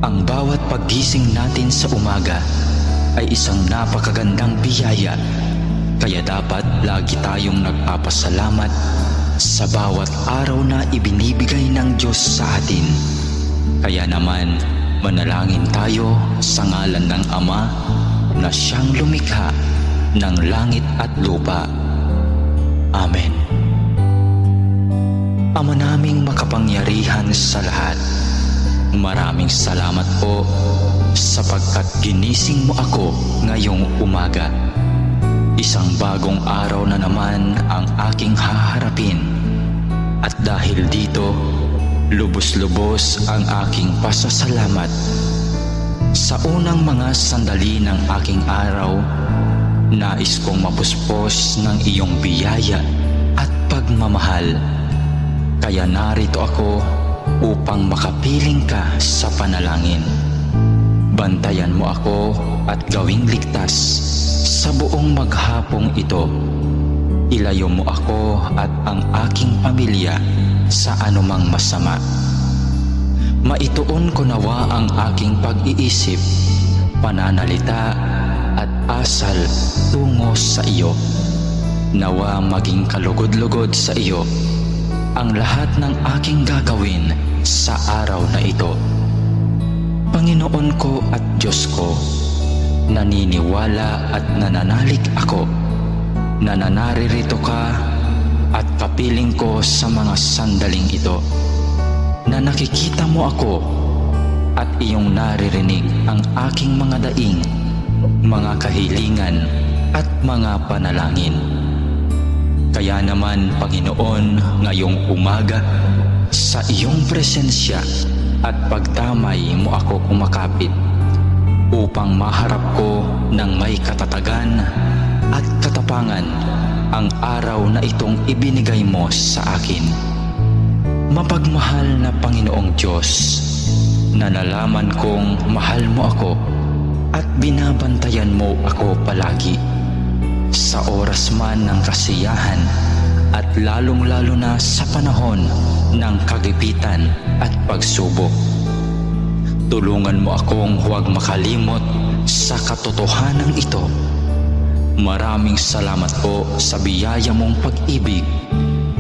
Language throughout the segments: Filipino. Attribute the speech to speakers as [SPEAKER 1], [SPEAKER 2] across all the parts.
[SPEAKER 1] Ang bawat paggising natin sa umaga ay isang napakagandang biyaya, kaya dapat lagi tayong nagpapasalamat sa bawat araw na ibinibigay ng Diyos sa atin. Kaya naman, manalangin tayo sa ngalan ng Ama na siyang lumikha ng langit at lupa. Amen. Ama naming makapangyarihan sa lahat, maraming salamat po sapagkat ginising mo ako ngayong umaga. Isang bagong araw na naman ang aking haharapin. At dahil dito, lubos-lubos ang aking pasasalamat. Sa unang mga sandali ng aking araw, nais kong mapuspos ng iyong biyaya at pagmamahal. Kaya narito ako upang makapiling ka sa panalangin. Bantayan mo ako at gawing ligtas sa buong maghapong ito. Ilayo mo ako at ang aking pamilya sa anumang masama. Maituon ko nawa ang aking pag-iisip, pananalita at asal tungo sa iyo. Nawa maging kalugod-lugod sa iyo ang lahat ng aking gagawin sa araw na ito. Panginoon ko at Diyos ko, naniniwala at nananalig ako na naririto ka at kapiling ko sa mga sandaling ito, na nakikita mo ako at iyong naririnig ang aking mga daing, mga kahilingan at mga panalangin. Kaya naman, Panginoon, ngayong umaga, sa iyong presensya at pagdamay mo ako kumakapit upang maharap ko ng may katatagan at katapangan ang araw na itong ibinigay mo sa akin. Mapagmahal na Panginoong Diyos, na nalaman kong mahal mo ako at binabantayan mo ako palagi sa oras man ng kasiyahan at lalong-lalo na sa panahon ng kagipitan at pagsubok. Tulungan mo akong huwag makalimot sa katotohanan ito. Maraming salamat po sa biyaya mong pag-ibig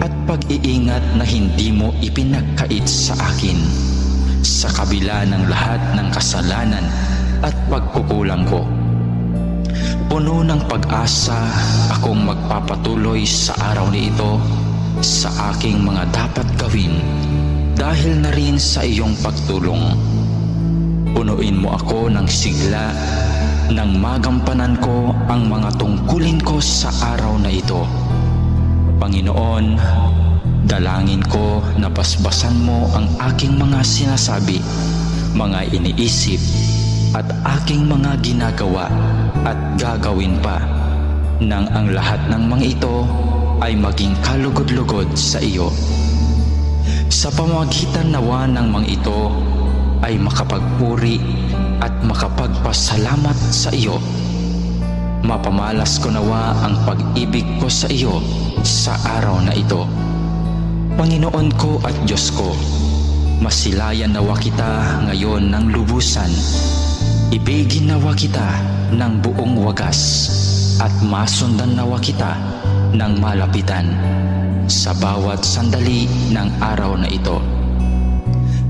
[SPEAKER 1] at pag-iingat na hindi mo ipinagkait sa akin sa kabila ng lahat ng kasalanan at pagkukulang ko. Puno ng pag-asa akong magpapatuloy sa araw na ito sa aking mga dapat gawin dahil na rin sa iyong pagtulong. Punuin mo ako ng sigla nang magampanan ko ang mga tungkulin ko sa araw na ito. Panginoon, dalangin ko na basbasan mo ang aking mga sinasabi, mga iniisip at aking mga ginagawa at gagawin pa, nang ang lahat ng mga ito ay maging kalugod-lugod sa iyo. Sa pamamagitan nawa ng mga ito ay makapagpuri at makapagpasalamat sa iyo. Mapamalas ko nawa ang pag-ibig ko sa iyo sa araw na ito. Panginoon ko at Diyos ko, masilayan nawa kita ngayon ng lubusan. Ibigin nawa kita ng buong wagas at masundan nawa kita ng malapitan sa bawat sandali ng araw na ito.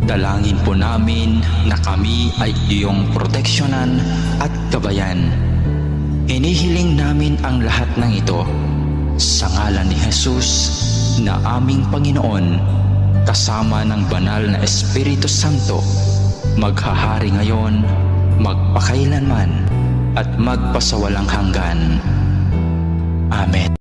[SPEAKER 1] Dalangin po namin na kami ay iyong proteksyonan at gabayan. Hinihiling namin ang lahat ng ito sa ngalan ni Jesus na aming Panginoon, kasama ng banal na Espiritu Santo, maghahari ngayon, magpakailanman at magpasawalang hanggan. Amen.